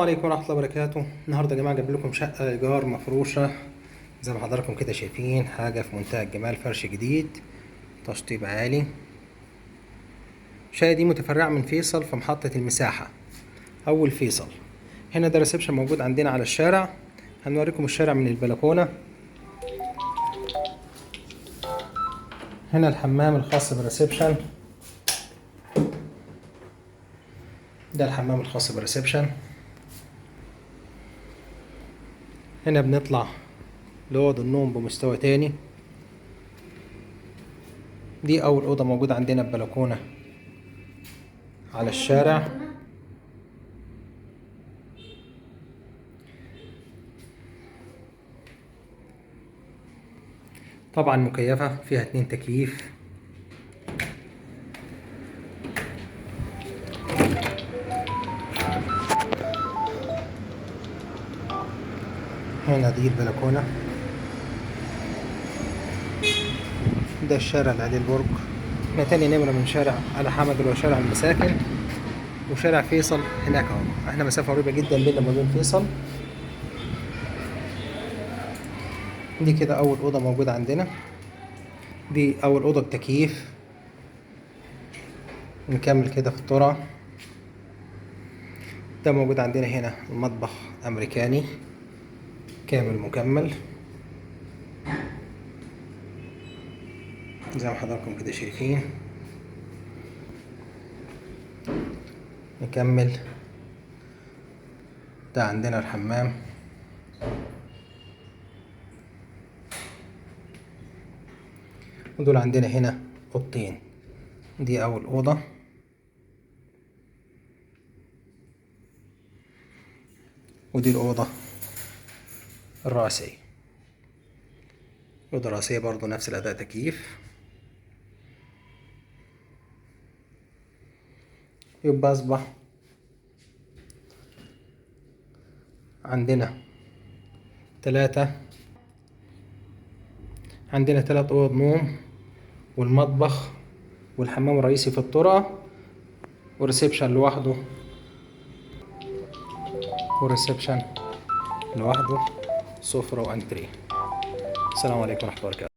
السلام عليكم ورحمة الله وبركاته. النهارده يا جماعة جايب لكم شقة إيجار مفروشة زي ما حضراتكم كده شايفين، حاجة في منتهى الجمال، فرش جديد، تشطيب عالي. الشقة دي متفرعة من فيصل في محطة المساحة، أول فيصل. هنا ده ريسبشن موجود عندنا على الشارع، هنوريكم الشارع من البلكونة. هنا الحمام الخاص بالريسبشن، ده الحمام الخاص بالريسبشن. هنا بنطلع لأوض النوم بمستوى تاني. دي أول أوضة موجودة عندنا ببلكونة على الشارع. طبعا مكيفة، فيها 2 تكييف. هنا دي البلكونة، ده الشارع اللي عليه البرج. احنا تاني نمرة من شارع علي حمد اللي هو شارع المساكن، وشارع فيصل هناك اهو. احنا مسافة قريبة جدا بيننا وبين فيصل. دي كده أول أوضة موجودة عندنا، دي أول أوضة بتكييف. نكمل كده في الطرق. ده موجود عندنا هنا المطبخ أمريكاني كامل مكمل زي ما حضراتكم كده شايفين. نكمل، ده عندنا الحمام. ودول عندنا هنا أوضتين، دي أول أوضة، ودي الأوضة الرئيسية. الأوضة الرئيسية برضو نفس الأداء، تكييف. يبقى أصبح عندنا عندنا 3 أوض نوم، والمطبخ والحمام الرئيسي في الطرقة، وريسبشن لوحده، وريسبشن لوحده، سفرة وأنتريه. السلام عليكم ورحمة الله وبركاته.